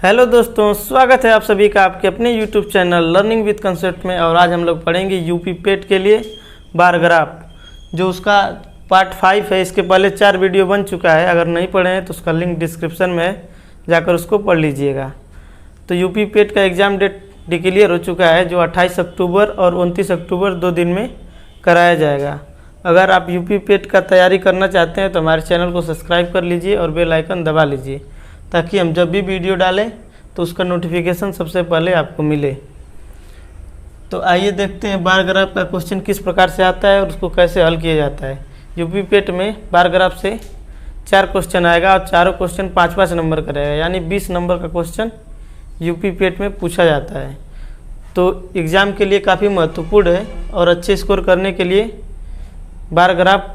Hello दोस्तों, स्वागत है आप सभी का आपके अपने YouTube channel learning with concept में। और आज हम लोग पढ़ेंगे यूपी पेट के लिए बार ग्राफ, जो उसका पार्ट 5 है। इसके पहले 4 वीडियो बन चुका है, अगर नहीं पढ़े हैं तो उसका लिंक डिस्क्रिप्शन में है, जाकर उसको पढ़ लीजिएगा। तो यूपी पेट का एग्ज़ाम डेट डिक्लेयर हो चुका है, जो 28 अक्टूबर और 29 अक्टूबर 2 दिन में कराया जाएगा। अगर आप यूपी पेट का तैयारी करना चाहते हैं तो हमारे चैनल को सब्सक्राइब कर लीजिए और बेल आइकन दबा लीजिए, ताकि हम जब भी वीडियो डालें तो उसका नोटिफिकेशन सबसे पहले आपको मिले। तो आइए देखते हैं बार ग्राफ का क्वेश्चन किस प्रकार से आता है और उसको कैसे हल किया जाता है। यूपी पेट में बार ग्राफ से 4 क्वेश्चन आएगा और चारों क्वेश्चन 5-5 नंबर का रहेगा, यानी 20 नंबर का क्वेश्चन यूपी पेट में पूछा जाता है। तो एग्ज़ाम के लिए काफ़ी महत्वपूर्ण है और अच्छे स्कोर करने के लिए बार ग्राफ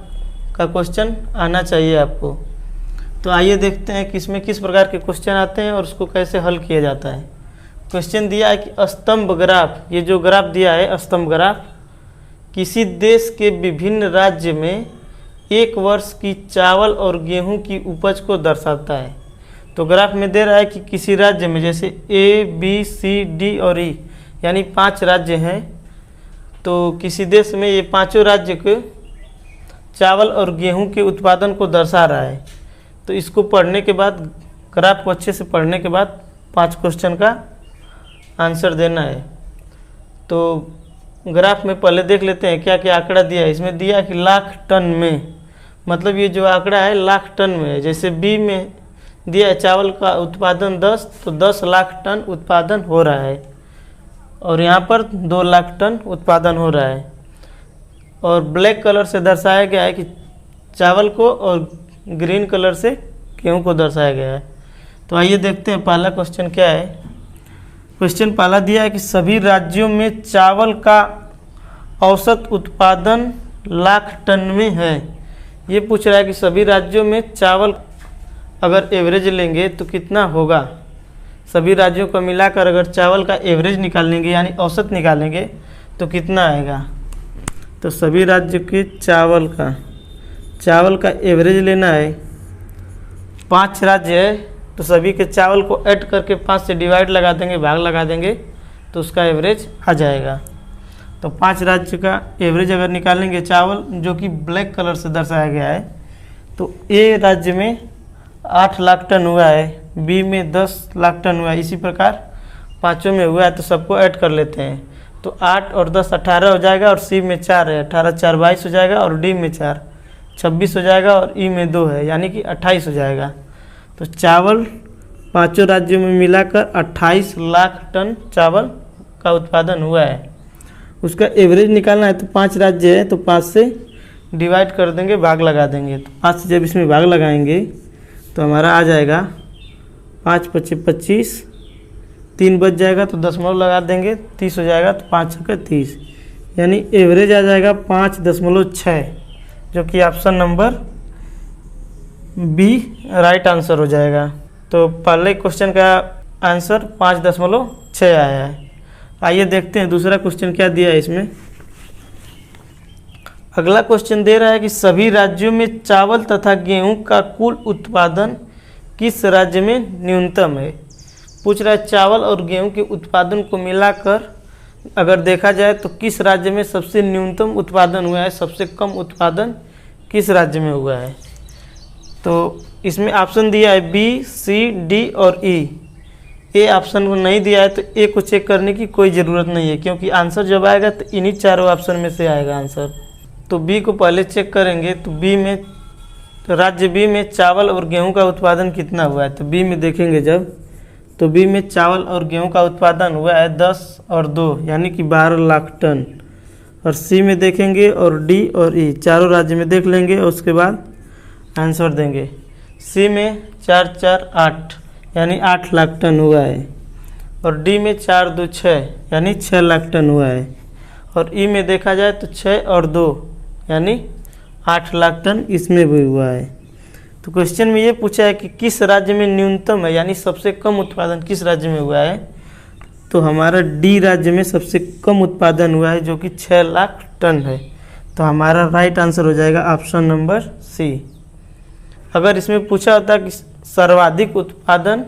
का क्वेश्चन आना चाहिए आपको। तो आइए देखते हैं कि इसमें किस प्रकार के क्वेश्चन आते हैं और उसको कैसे हल किया जाता है। क्वेश्चन दिया है कि स्तंभ ग्राफ, ये जो ग्राफ दिया है स्तंभ ग्राफ, किसी देश के विभिन्न राज्य में एक वर्ष की चावल और गेहूं की उपज को दर्शाता है। तो ग्राफ में दे रहा है कि किसी राज्य में, जैसे A, B, C, D और E, यानी 5 राज्य हैं। तो किसी देश में ये पांचों राज्य के चावल और गेहूं के उत्पादन को दर्शा रहा है। तो इसको पढ़ने के बाद, ग्राफ को अच्छे से पढ़ने के बाद 5 क्वेश्चन का आंसर देना है। तो ग्राफ में पहले देख लेते हैं क्या क्या आंकड़ा दिया है। इसमें दिया है कि लाख टन में, मतलब ये जो आंकड़ा है लाख टन में है। जैसे बी में दिया है चावल का उत्पादन 10, तो 10 लाख टन उत्पादन हो रहा है, और यहाँ पर 2 लाख टन उत्पादन हो रहा है। और ब्लैक कलर से दर्शाया गया है कि चावल को, और ग्रीन कलर से गेहूं को दर्शाया गया है। तो आइए देखते हैं पहला क्वेश्चन क्या है। क्वेश्चन पहला दिया है कि सभी राज्यों में चावल का औसत उत्पादन लाख टन में है। ये पूछ रहा है कि सभी राज्यों में चावल अगर एवरेज लेंगे तो कितना होगा। सभी राज्यों को मिलाकर अगर चावल का एवरेज निकालेंगे, यानी औसत निकालेंगे, तो कितना आएगा। तो सभी राज्यों के चावल का एवरेज लेना है। 5 राज्य है तो सभी के चावल को ऐड करके 5 से डिवाइड लगा देंगे, भाग लगा देंगे, तो उसका एवरेज आ जाएगा। तो 5 राज्य का एवरेज अगर निकालेंगे चावल, जो कि ब्लैक कलर से दर्शाया गया है, तो ए राज्य में 8 लाख टन हुआ है, बी में 10 लाख टन हुआ है, इसी प्रकार पाँचों में हुआ है। तो सबको ऐड कर लेते हैं। तो 8 और 10 18 हो जाएगा, और सी में 4 है, 18 4 22 हो जाएगा, और डी में 4 26 हो जाएगा, और ई में 2 है, यानी कि 28 हो जाएगा। तो चावल पांचों राज्यों में मिलाकर 28 लाख टन चावल का उत्पादन हुआ है। उसका एवरेज निकालना है। तो 5 राज्य है तो 5 से डिवाइड कर देंगे, भाग लगा देंगे। तो 5 से जब इसमें भाग लगाएंगे तो हमारा आ जाएगा 5 25 25, 3 बच जाएगा तो दशमलव लगा देंगे, 30 हो जाएगा। तो 5 का 30, यानी एवरेज आ जाएगा 5.6, जो कि option number B right answer हो जाएगा। तो पहले क्वेश्चन का आंसर 5.6 आया है। आइए देखते हैं दूसरा क्वेश्चन क्या दिया है इसमें। अगला क्वेश्चन दे रहा है कि सभी राज्यों में चावल तथा गेहूं का कुल उत्पादन किस राज्य में न्यूनतम है। पूछ रहा है चावल और गेहूं के उत्पादन को मिलाकर अगर देखा जाए तो किस राज्य में सबसे न्यूनतम उत्पादन हुआ है, सबसे कम उत्पादन किस राज्य में हुआ है। तो इसमें ऑप्शन दिया है बी, सी, डी और ई। ए ऑप्शन को नहीं दिया है, तो ए को चेक करने की कोई ज़रूरत नहीं है, क्योंकि आंसर जब आएगा तो इन्हीं चारों ऑप्शन में से आएगा आंसर। तो बी को पहले चेक करेंगे। तो बी में, तो राज्य बी में चावल और गेहूँ का उत्पादन कितना हुआ है। तो बी में देखेंगे जब, तो बी में चावल और गेहूं का उत्पादन हुआ है 10 और 2, यानी कि 12 लाख टन। और सी में देखेंगे, और डी और ई चारों राज्य में देख लेंगे, और उसके बाद आंसर देंगे। सी में 4 4 8, यानी 8 लाख टन हुआ है। और डी में 4 2 6, यानी 6 लाख टन हुआ है। और ई में देखा जाए तो 6 और 2, यानी 8 लाख टन इसमें भी हुआ है। तो क्वेश्चन में ये पूछा है कि किस राज्य में न्यूनतम है, यानी सबसे कम उत्पादन किस राज्य में हुआ है। तो हमारा डी राज्य में सबसे कम उत्पादन हुआ है, जो कि 6 लाख टन है। तो हमारा राइट आंसर हो जाएगा ऑप्शन नंबर सी। अगर इसमें पूछा होता कि सर्वाधिक उत्पादन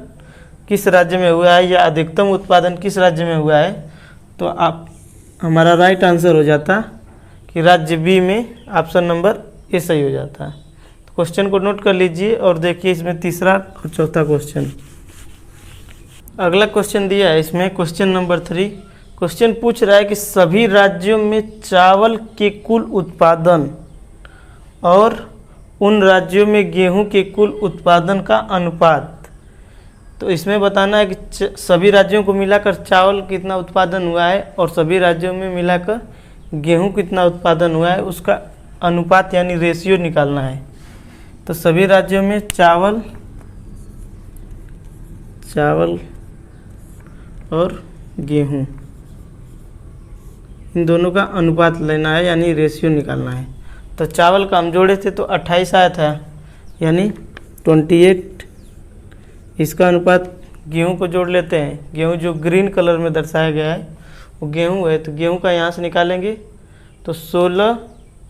किस राज्य में हुआ है या अधिकतम उत्पादन किस राज्य में हुआ है, तो आप हमारा राइट आंसर हो जाता कि राज्य बी में ऑप्शन नंबर ए सही हो जाता है। तो क्वेश्चन को नोट कर लीजिए और देखिए इसमें तीसरा और चौथा क्वेश्चन। अगला क्वेश्चन दिया है इसमें क्वेश्चन नंबर 3। क्वेश्चन पूछ रहा है कि सभी राज्यों में चावल के कुल उत्पादन और उन राज्यों में गेहूं के कुल उत्पादन का अनुपात। तो इसमें बताना है कि सभी राज्यों को मिलाकर चावल कितना उत्पादन हुआ है और सभी राज्यों में मिलाकर गेहूं कितना उत्पादन हुआ है, उसका अनुपात यानी रेशियो निकालना है। तो सभी राज्यों में चावल और गेहूं इन दोनों का अनुपात लेना है यानी रेशियो निकालना है। तो चावल का हम जोड़े थे तो 28 आया था यानी 28। इसका अनुपात गेहूं को जोड़ लेते हैं। गेहूं जो ग्रीन कलर में दर्शाया गया है वो गेहूं है, तो गेहूं का यहाँ से निकालेंगे तो 16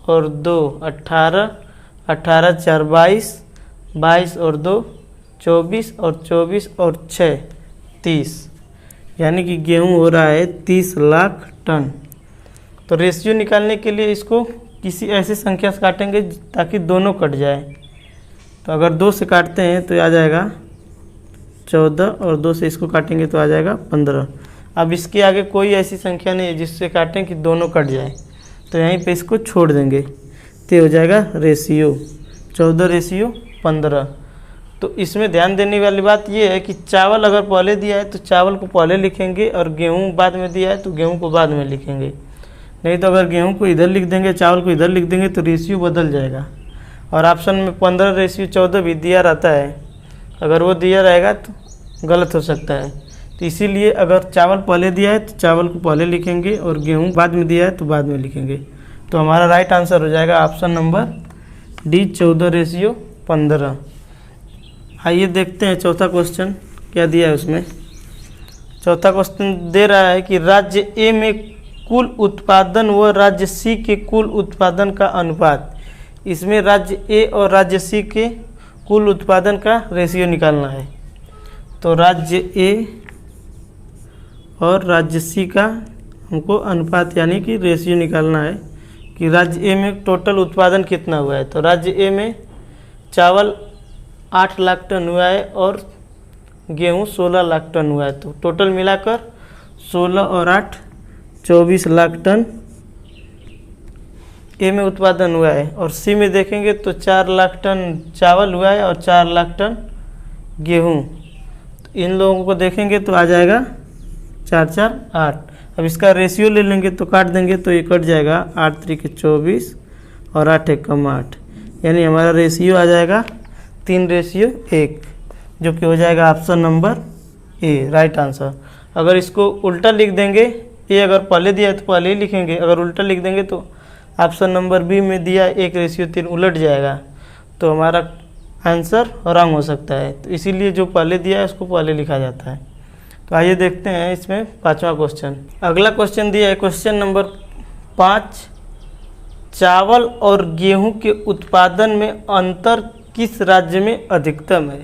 और 2 18, 18 4 22, 22 और 2 24 और 24 और 6 30, यानी कि गेहूं हो रहा है 30 लाख टन। तो रेशियो निकालने के लिए इसको किसी ऐसी संख्या से काटेंगे ताकि दोनों कट जाए। तो अगर 2 से काटते हैं तो आ जाएगा 14 और 2 से इसको काटेंगे तो आ जाएगा 15। अब इसके आगे कोई ऐसी संख्या नहीं है जिससे काटें कि दोनों कट जाए, तो यहीं पे इसको छोड़ देंगे तो हो जाएगा रेशियो 14:15। तो इसमें ध्यान देने वाली बात यह है कि चावल अगर पहले दिया है तो चावल को पहले लिखेंगे और गेहूं बाद में दिया है तो गेहूं को बाद में लिखेंगे। नहीं तो अगर गेहूं को इधर लिख देंगे चावल को इधर लिख देंगे तो रेशियो बदल जाएगा। और ऑप्शन में 15:14 भी दिया रहता है, अगर वो दिया रहेगा तो गलत हो सकता है। तो इसीलिए अगर चावल पहले दिया है तो चावल को पहले लिखेंगे और गेहूं बाद में दिया है तो बाद में लिखेंगे। तो हमारा राइट आंसर हो जाएगा ऑप्शन नंबर डी 14:15। आइए देखते हैं चौथा क्वेश्चन क्या दिया है उसमें। चौथा क्वेश्चन दे रहा है कि राज्य ए में कुल उत्पादन व राज्य सी के कुल उत्पादन का अनुपात। इसमें राज्य ए और राज्य सी के कुल उत्पादन का रेशियो निकालना है। तो राज्य ए और राज्य सी का हमको अनुपात यानी कि रेशियो निकालना है कि राज्य ए में टोटल उत्पादन कितना हुआ है। तो राज्य ए में चावल 8 लाख टन हुआ है और गेहूं 16 लाख टन हुआ है। तो टोटल मिलाकर 16 और 8 24 लाख टन ए में उत्पादन हुआ है। और सी में देखेंगे तो 4 लाख टन चावल हुआ है और 4 लाख टन गेहूं। तो इन लोगों को देखेंगे तो आ जाएगा 4 4 8। अब इसका रेशियो ले लेंगे तो काट देंगे तो ये कट जाएगा 8 3 24 और 8 1 8, यानी हमारा रेशियो आ जाएगा 3:1, जो कि हो जाएगा option number A right answer. अगर इसको उल्टा लिख देंगे, ये अगर पहले दिया है तो पहले ही लिखेंगे, अगर उल्टा लिख देंगे तो ऑप्शन नंबर बी में दिया 1:3 उलट जाएगा, तो हमारा आंसर रॉन्ग हो सकता है। तो इसीलिए जो पहले दिया है उसको पहले लिखा जाता है। तो आइए देखते हैं इसमें पांचवा क्वेश्चन। अगला क्वेश्चन दिया है क्वेश्चन नंबर 5, चावल और गेहूं के उत्पादन में अंतर किस राज्य में अधिकतम है।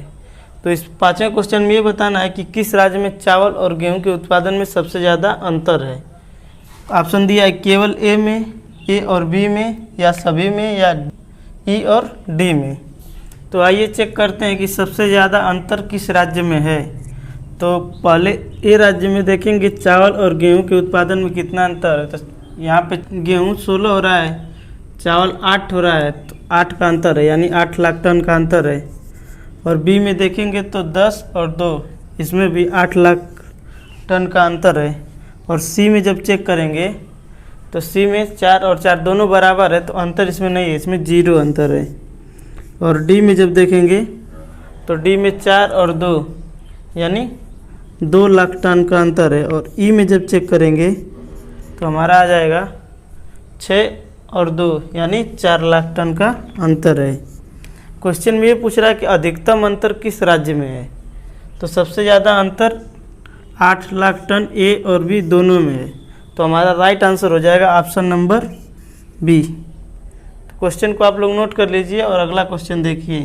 तो इस पांचवें क्वेश्चन में ये बताना है कि किस राज्य में चावल और गेहूं के उत्पादन में सबसे ज़्यादा अंतर है। ऑप्शन दिया है केवल ए में, ए और बी में, या सभी में, या ई और डी में। तो आइए चेक करते हैं कि सबसे ज़्यादा अंतर किस राज्य में है। तो पहले ए राज्य में देखेंगे चावल और गेहूं के उत्पादन में कितना अंतर है। तो यहाँ पे गेहूं 16 हो रहा है, चावल 8 हो रहा है, तो 8 का अंतर है, यानी 8 लाख टन का अंतर है। और बी में देखेंगे तो 10 और 2, इसमें भी 8 लाख टन का अंतर है। और सी में जब चेक करेंगे तो सी में 4 और 4 दोनों बराबर है, तो अंतर इसमें नहीं है, इसमें 0 अंतर है। और डी में जब देखेंगे तो डी में 4 और 2 यानी 2 लाख टन का अंतर है। और ई में जब चेक करेंगे तो हमारा आ जाएगा 6 और 2 यानी 4 लाख टन का अंतर है। क्वेश्चन में ये पूछ रहा है कि अधिकतम अंतर किस राज्य में है। तो सबसे ज़्यादा अंतर 8 लाख टन ए और बी दोनों में है, तो हमारा राइट आंसर हो जाएगा ऑप्शन नंबर बी। क्वेश्चन को आप लोग नोट कर लीजिए और अगला क्वेश्चन देखिए।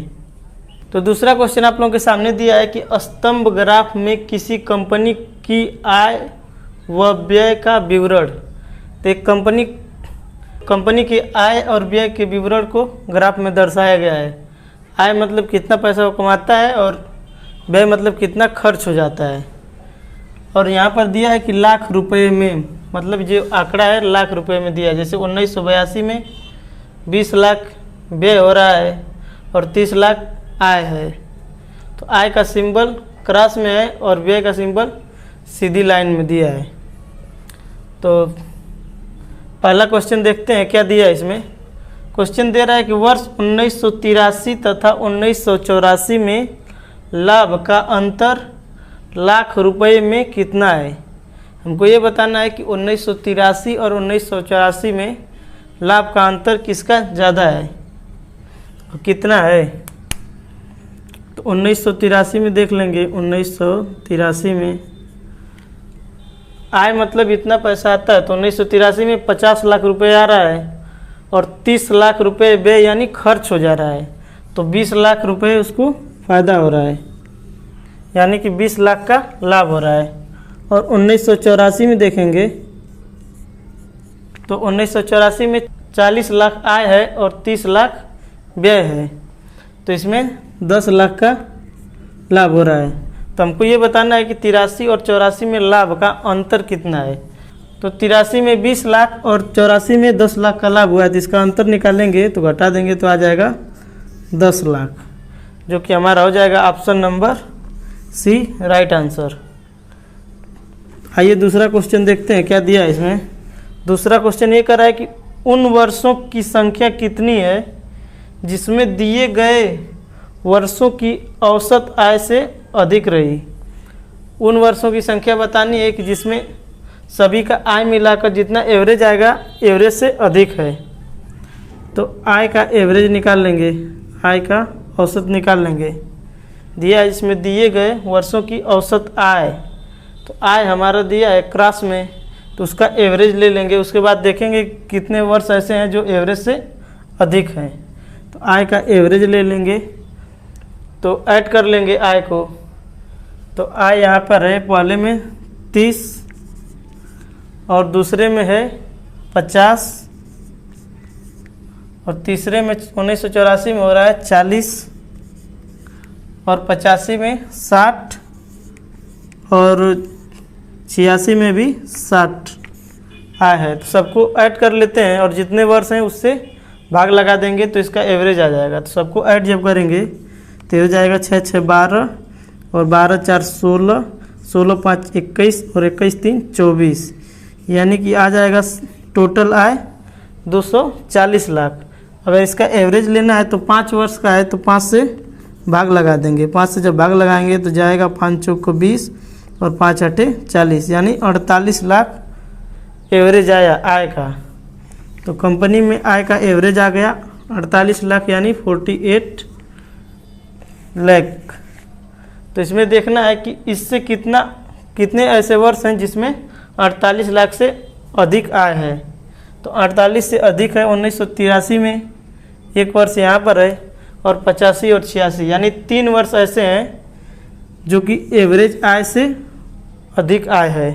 तो दूसरा क्वेश्चन आप लोगों के सामने दिया है कि स्तंभ ग्राफ में किसी कंपनी की आय व व्यय का विवरण। तो एक कंपनी की आय और व्यय के विवरण को ग्राफ में दर्शाया गया है। आय मतलब कितना पैसा वो कमाता है और व्यय मतलब कितना खर्च हो जाता है। और यहाँ पर दिया है कि लाख रुपए में, मतलब जो आंकड़ा है लाख रुपए में दिया है। जैसे 1982 में 20 लाख व्यय हो रहा है और 30 लाख आय है। तो आय का सिंबल क्रॉस में है और व्यय का सिंबल सीधी लाइन में दिया है। तो पहला क्वेश्चन देखते हैं क्या दिया है इसमें। क्वेश्चन दे रहा है कि वर्ष 1983 तथा 1984 में लाभ का अंतर लाख रुपए में कितना है। हमको ये बताना है कि 1983 और 1984 में लाभ का अंतर किसका ज़्यादा है और कितना है। तो 1983 में देख लेंगे। 1983 में आय मतलब इतना पैसा आता है, तो 1983 में 50 लाख रुपए आ रहा है और 30 लाख रुपए व्यय यानी खर्च हो जा रहा है। तो 20 लाख रुपए उसको फ़ायदा हो रहा है, यानी कि 20 लाख का लाभ हो रहा है। और 1984 में देखेंगे तो 1984 में 40 लाख आय है और 30 लाख व्यय है, तो इसमें 10 लाख का लाभ हो रहा है। तो हमको ये बताना है कि 83 और 84 में लाभ का अंतर कितना है। तो 83 में 20 लाख और 84 में 10 लाख का लाभ हुआ है, तो इसका अंतर निकालेंगे तो घटा देंगे तो आ जाएगा 10 लाख, जो कि हमारा हो जाएगा option number C right answer. आइए दूसरा क्वेश्चन देखते हैं क्या दिया है इसमें। दूसरा क्वेश्चन ये कर रहा है कि उन वर्षों की संख्या कितनी है जिसमें दिए गए वर्षों की औसत आय से अधिक रही। उन वर्षों की संख्या बतानी है कि जिसमें सभी का आय मिलाकर जितना एवरेज आएगा एवरेज से अधिक है। तो आय का एवरेज निकाल लेंगे, आय का औसत निकाल लेंगे। दिया है इसमें दिए गए वर्षों की औसत आय, तो आय हमारा दिया है क्रॉस में, तो उसका एवरेज ले लेंगे। उसके बाद देखेंगे कितने वर्ष ऐसे हैं जो एवरेज से अधिक हैं। तो आय का एवरेज ले लेंगे, तो ऐड कर लेंगे आय को। तो आय यहाँ पर है पहले में 30 और दूसरे में है 50 और तीसरे में 1984 में हो रहा है 40 और 85 में 60 और 86 में भी 60 आय है। तो सबको ऐड कर लेते हैं और जितने वर्ष हैं उससे भाग लगा देंगे तो इसका एवरेज आ जाएगा। तो सबको ऐड जब करेंगे तो हो जाएगा 6 6 12 और 12 4 16, 16 5 21 और 21 3 24, यानी कि आ जाएगा टोटल आय 240 लाख। अगर इसका एवरेज लेना है तो 5 वर्ष का है तो 5 से भाग लगा देंगे। 5 से जब भाग लगाएंगे तो जाएगा 5 चौक को 20 और 5 8 40, यानी 48 लाख एवरेज आया आय का। तो कंपनी में आय का एवरेज आ गया 48 लाख यानी 48 लाख। तो इसमें देखना है कि इससे कितने ऐसे वर्ष हैं जिसमें 48 लाख से अधिक आय है। तो 48 से अधिक है 1983 में, एक वर्ष यहाँ पर है, और 85 और 86, यानी 3 वर्ष ऐसे हैं जो कि एवरेज आय से अधिक आय है।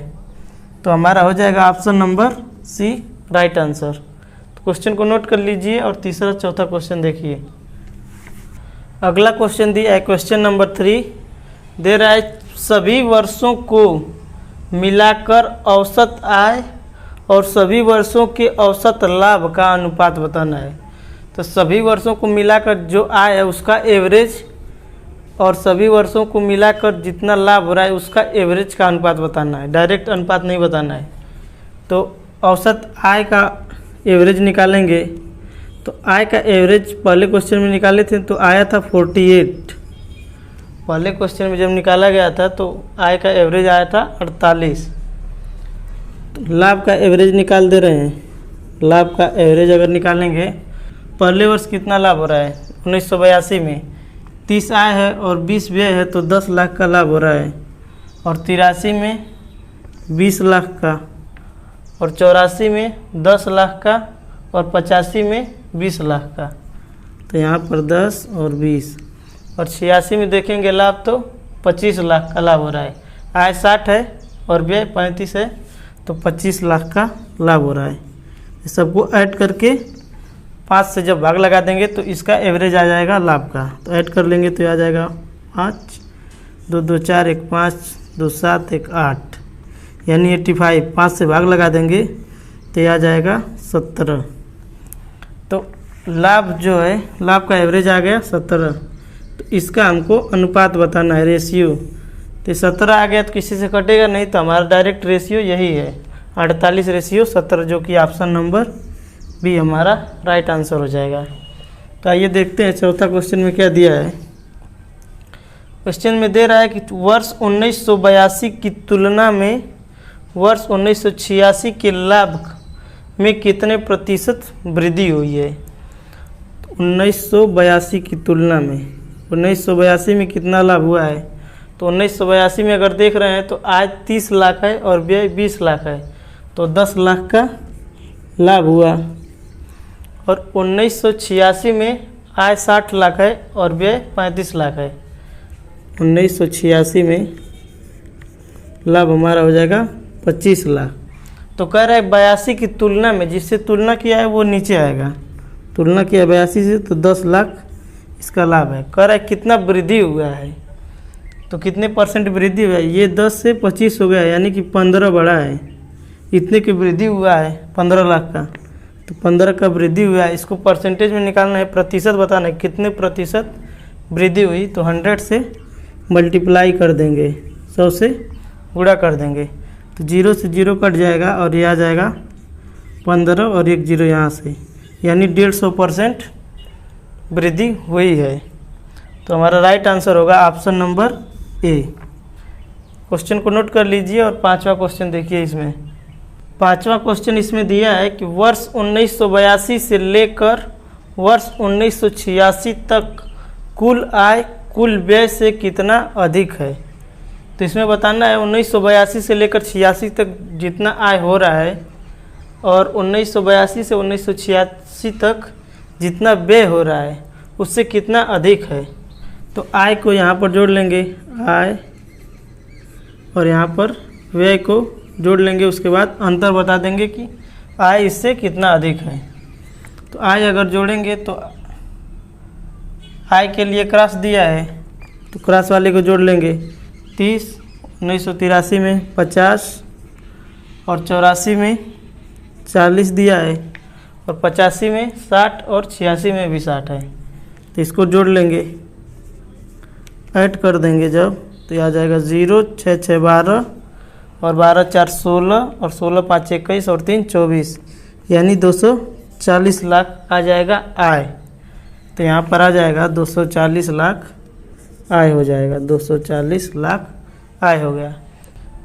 तो हमारा हो जाएगा option number C right answer. तो क्वेश्चन को नोट कर लीजिए और तीसरा चौथा क्वेश्चन देखिए। अगला क्वेश्चन दिया है क्वेश्चन नंबर 3, दे रहा है सभी वर्षों को मिलाकर औसत आय और सभी वर्षों के औसत लाभ का अनुपात बताना है। तो सभी वर्षों को मिलाकर जो आय है उसका एवरेज और सभी वर्षों को मिलाकर जितना लाभ हो रहा है उसका एवरेज का अनुपात बताना है, डायरेक्ट अनुपात नहीं बताना है। तो औसत आय का एवरेज निकालेंगे। तो आय का एवरेज पहले क्वेश्चन में निकाले थे तो आया था 48। पहले क्वेश्चन में जब निकाला गया था तो आय का एवरेज आया था 48। तो लाभ का एवरेज निकाल दे रहे हैं। लाभ का एवरेज अगर निकालेंगे, पहले वर्ष कितना लाभ हो रहा है 1982 में 30 आय है और 20 व्यय है तो 10 लाख का लाभ हो रहा है, और 83 में 20 लाख का, और 84 में 10 लाख का, और 85 में 20 लाख का। तो यहाँ पर 10 और 20 और 86 में देखेंगे लाभ तो 25 लाख का लाभ हो रहा है। आय 60 है और व्यय 35 है, तो 25 लाख का लाभ हो रहा है। इस सबको ऐड करके 5 से जब भाग लगा देंगे तो इसका एवरेज आ जाएगा लाभ का। तो ऐड कर लेंगे तो आ जाएगा 5, 2 2 4 1 5 2 7 1 8, यानी 85। 5 से भाग लगा देंगे तो आ जाएगा 17। तो लाभ जो है, लाभ का एवरेज आ गया 17। तो इसका हमको अनुपात बताना है, रेशियो। तो 17 आ गया तो किसी से कटेगा नहीं, तो हमारा डायरेक्ट रेशियो यही है 48:17, जो कि ऑप्शन नंबर बी हमारा राइट आंसर हो जाएगा। तो आइए देखते हैं चौथा क्वेश्चन में क्या दिया है। क्वेश्चन में दे रहा है कि वर्ष 1982 की तुलना में वर्ष 1986 के लाभ में कितने प्रतिशत वृद्धि हुई है। 1982 की तुलना में 1982 में कितना लाभ हुआ है। तो 1982 में अगर देख रहे हैं तो आय 30 लाख है और व्यय 20 लाख है, तो 10 लाख का लाभ हुआ। और 1986 में आय 60 लाख है और व्यय 35 लाख है। 1986 में लाभ हमारा हो जाएगा 25 लाख। तो कह रहा है 82 की तुलना में, जिससे तुलना किया है वो नीचे आएगा। तुलना किया 82 से तो 10 लाख इसका लाभ है। कह रहा है कितना वृद्धि हुआ है, तो कितने % वृद्धि हुआ है। ये 10 से 25 हो गया, यानी कि 15 बढ़ा है। इतने की वृद्धि हुआ है 15 लाख का, तो 15 का वृद्धि हुआ है। इसको परसेंटेज में निकालना है, प्रतिशत बताना है कितने प्रतिशत वृद्धि हुई। तो 100 से मल्टीप्लाई कर देंगे, 100 से गुणा कर देंगे, तो 0 से 0 कट जाएगा और ये आ जाएगा 15 और 1 0 यहाँ से, यानी 150% वृद्धि हुई है। तो हमारा राइट आंसर होगा ऑप्शन नंबर ए। क्वेश्चन को नोट कर लीजिए और 5वां क्वेश्चन देखिए। इसमें 5वां क्वेश्चन इसमें दिया है कि वर्ष 1982 से लेकर वर्ष 1986 तक कुल आय कुल व्यय से कितना अधिक है। तो इसमें बताना है 1982 से लेकर 86 तक जितना आय हो रहा है और 1982 से 1986 तक जितना व्यय हो रहा है उससे कितना अधिक है। तो आय को यहाँ पर जोड़ लेंगे, आय, और यहाँ पर व्यय को जोड़ लेंगे। उसके बाद अंतर बता देंगे कि आय इससे कितना अधिक है। तो आय अगर जोड़ेंगे तो आय के लिए क्रॉस दिया है, तो क्रॉस वाले को जोड़ लेंगे। 30 1983 में 50 और 84 में 40 दिया है, और 85 में 60 और 86 में भी 60 है। तो इसको जोड़ लेंगे, ऐड कर देंगे जब, तो यह आ जाएगा 0 6 6 12 और 12 4 16 और 16 5 21 और 3 24, यानी 240 लाख आ जाएगा आय। तो यहाँ पर आ जाएगा 240 लाख आय हो जाएगा, 240 लाख आय हो गया।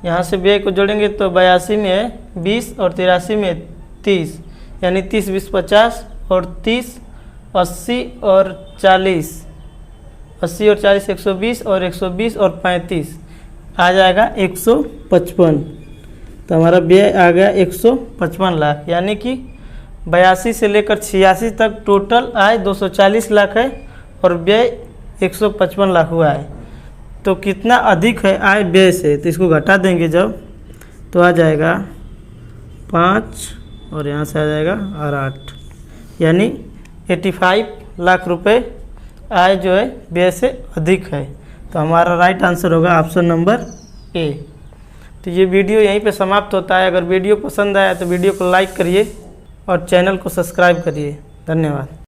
यहाँ से व्यय को जोड़ेंगे तो 82 में है 20 और 83 में 30, यानी 30 20 50 और 30 80 और 40, 80 और 40 120 और 120 और 35 आ जाएगा 155। तो हमारा व्यय आ गया 155 लाख, यानी कि 82 से लेकर 86 तक टोटल आय 240 लाख है और व्यय 155 लाख हुआ है। तो कितना अधिक है आय व्यय से, तो इसको घटा देंगे जब, तो आ जाएगा 5 और यहाँ से आ जाएगा और 8, यानी 85 लाख रुपए आय जो है व्यय से अधिक है। तो हमारा राइट आंसर होगा ऑप्शन नंबर ए। तो ये वीडियो यहीं पे समाप्त होता है। अगर वीडियो पसंद आया तो वीडियो को लाइक करिए और चैनल को सब्सक्राइब करिए। धन्यवाद।